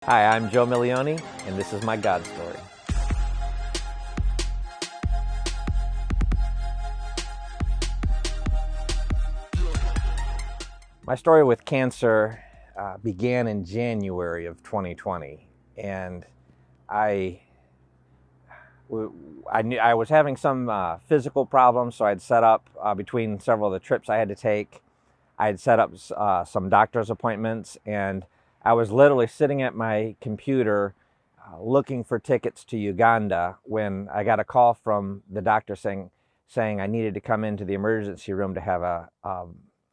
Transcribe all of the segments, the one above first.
Hi, I'm Joe Milioni, and this is my God story. My story with cancer began in January of 2020, and I, I knew I was having some physical problems, so I'd set up between several of the trips I had to take. I had set up some doctor's appointments, and I was literally sitting at my computer looking for tickets to Uganda when I got a call from the doctor saying I needed to come into the emergency room to have a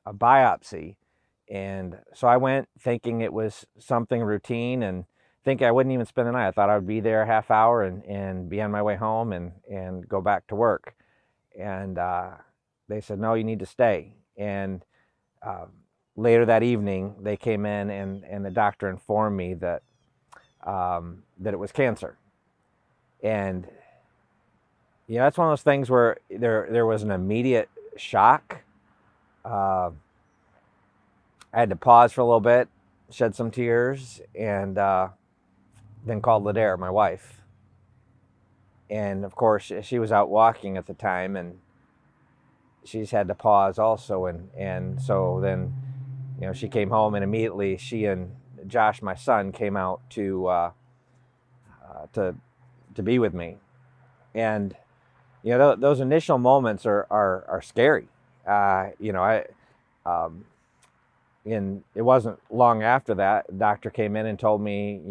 biopsy. And so I went thinking it was something routine and think I wouldn't even spend the night. I thought I would be there a half hour and be on my way home and go back to work. And they said, no, you need to stay. And uh, later that evening, they came in and the doctor informed me that it was cancer. And that's one of those things where there was an immediate shock. Uh, I had to pause for a little bit, shed some tears, and then called Ladare, my wife. And of course, she was out walking at the time, and she's had to pause also. And so then, she came home, and immediately she and Josh, my son, came out to be with me. And those initial moments are scary. I and it wasn't long after that, the doctor came in and told me,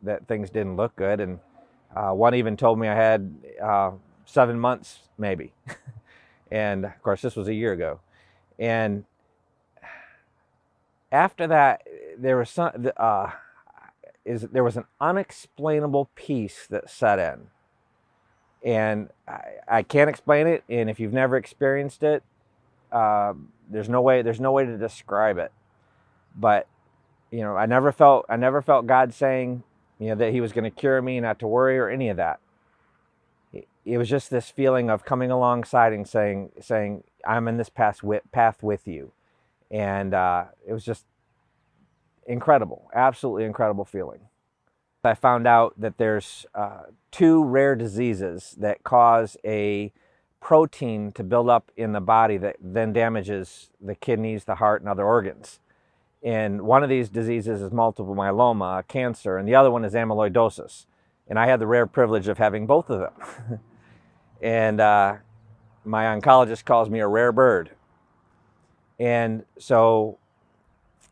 that things didn't look good. And one even told me I had 7 months maybe. And of course, this was a year ago. And after that, there was there was an unexplainable peace that set in. And I can't explain it. And if you've never experienced it, there's no way to describe it. But I never felt God saying that He was going to cure me, not to worry or any of that. It was just this feeling of coming alongside and saying I'm in this path with you, and it was just incredible, absolutely incredible feeling. I found out that there's two rare diseases that cause a protein to build up in the body that then damages the kidneys, the heart, and other organs. And one of these diseases is multiple myeloma, cancer, and the other one is amyloidosis. And I had the rare privilege of having both of them. And my oncologist calls me a rare bird. And so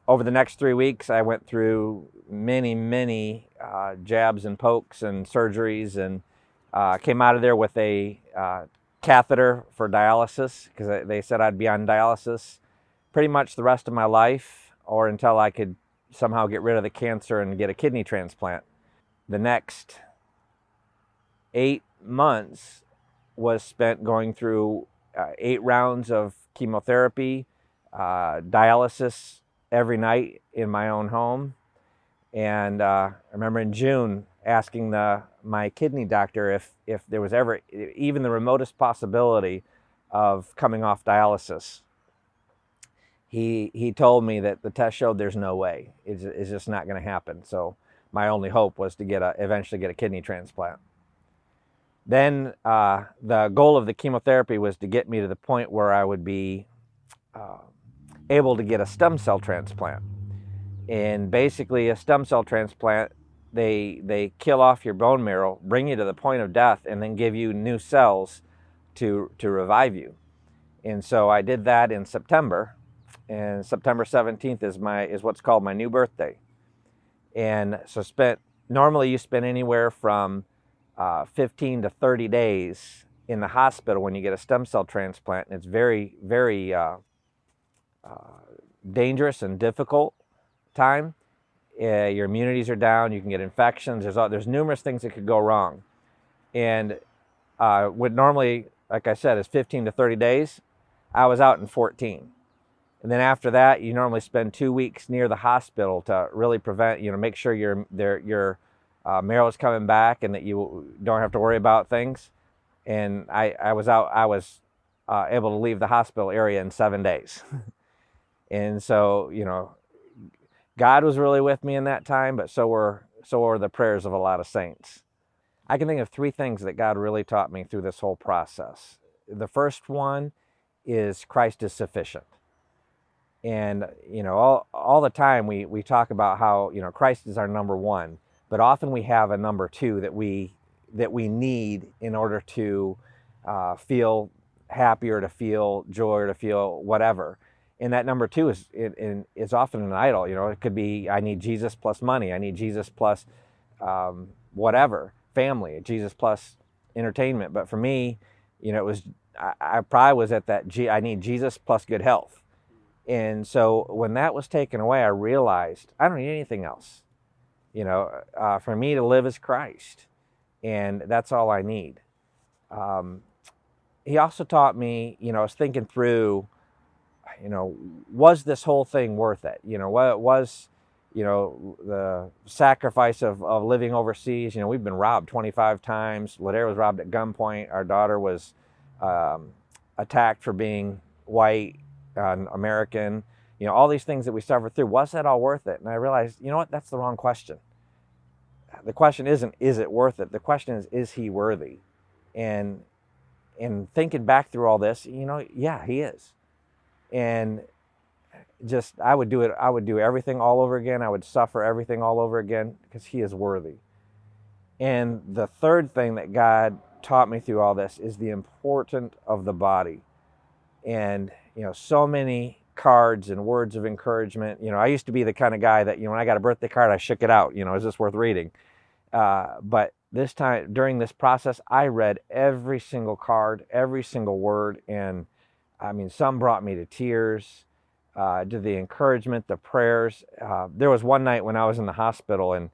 over the next 3 weeks, I went through many jabs and pokes and surgeries, and came out of there with a catheter for dialysis, because they said I'd be on dialysis pretty much the rest of my life, or until I could somehow get rid of the cancer and get a kidney transplant. The next 8 months was spent going through 8 rounds of chemotherapy, dialysis every night in my own home. And I remember in June asking my kidney doctor if there was ever even the remotest possibility of coming off dialysis. He told me that the test showed there's no way. It's just not going to happen. So my only hope was to eventually get a kidney transplant. Then the goal of the chemotherapy was to get me to the point where I would be able to get a stem cell transplant. And basically, a stem cell transplant, they kill off your bone marrow, bring you to the point of death, and then give you new cells to revive you. And so I did that in September, and September 17th is what's called my new birthday. And so normally you spend anywhere from 15 to 30 days in the hospital when you get a stem cell transplant, and it's very, very dangerous and difficult time. Your immunities are down, you can get infections, there's numerous things that could go wrong. And what normally, like I said, is 15 to 30 days, I was out in 14. And then after that, you normally spend 2 weeks near the hospital to really prevent, make sure your marrow is coming back and that you don't have to worry about things. And I was able to leave the hospital area in 7 days. And so, God was really with me in that time, but so were so are the prayers of a lot of saints. I can think of three things that God really taught me through this whole process. The first one is Christ is sufficient. And, all the time we talk about how, Christ is our number one, but often we have a number two that we need in order to feel happy or to feel joy or to feel whatever. And that number two is often an idol. It could be, I need Jesus plus money. I need Jesus plus whatever, family, Jesus plus entertainment. But for me, it was, I probably was at that, I need Jesus plus good health. And so when that was taken away, I realized I don't need anything else. For me to live is Christ, and that's all I need. He also taught me, I was thinking through, was this whole thing worth it? What was, the sacrifice of living overseas? We've been robbed 25 times. Ladera was robbed at gunpoint. Our daughter was attacked for being white, American. All these things that we suffered through. Was that all worth it? And I realized, what? That's the wrong question. The question isn't, is it worth it? The question is he worthy? And thinking back through all this, yeah, he is. And just, I would do everything all over again. I would suffer everything all over again because he is worthy. And the third thing that God taught me through all this is the importance of the body. And, so many cards and words of encouragement. I used to be the kind of guy that, when I got a birthday card, I shook it out. Is this worth reading? But this time, during this process, I read every single card, every single word. And some brought me to tears, to the encouragement, the prayers. There was one night when I was in the hospital and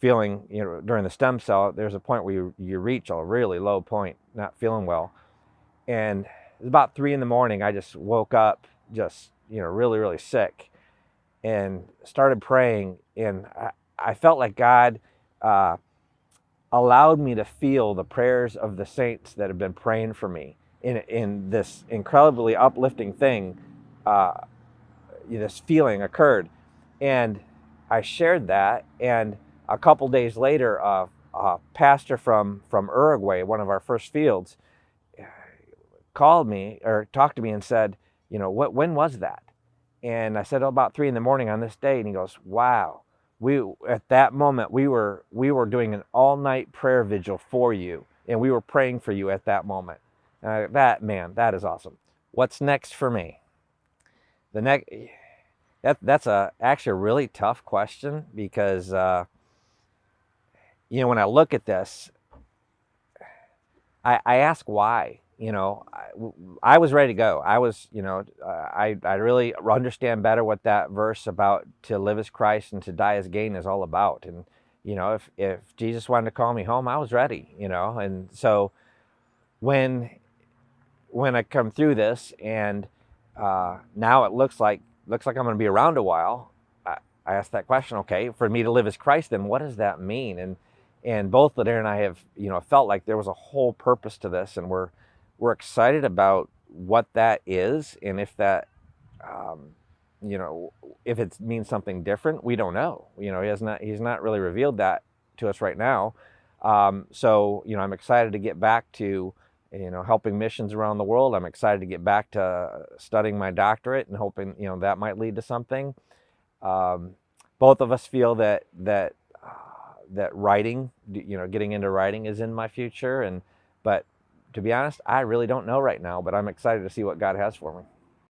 feeling, during the stem cell, there's a point where you reach a really low point, not feeling well. And it was about 3 a.m. I just woke up just, really, really sick and started praying. And I felt like God allowed me to feel the prayers of the saints that have been praying for me in this incredibly uplifting thing. This feeling occurred. And I shared that. And a couple days later, a pastor from Uruguay, one of our first fields, called me or talked to me and said, when was that? And I said, about 3 a.m. on this day. And he goes, wow, at that moment, we were doing an all-night prayer vigil for you. And we were praying for you at that moment. That is awesome. What's next for me? That's actually a really tough question because, when I look at this, I ask why. I was ready to go. I was, I really understand better what that verse about to live as Christ and to die as gain is all about. And, if Jesus wanted to call me home, I was ready, and so when I come through this and now it looks like I'm going to be around a while, I asked that question, okay, for me to live as Christ, then what does that mean? And both Ladera and I have, felt like there was a whole purpose to this, and we're excited about what that is, and if that, if it means something different, we don't know. He's not really revealed that to us right now. So, I'm excited to get back to, helping missions around the world. I'm excited to get back to studying my doctorate and hoping, that might lead to something. Both of us feel that writing, getting into writing is in my future. But to be honest, I really don't know right now, but I'm excited to see what God has for me.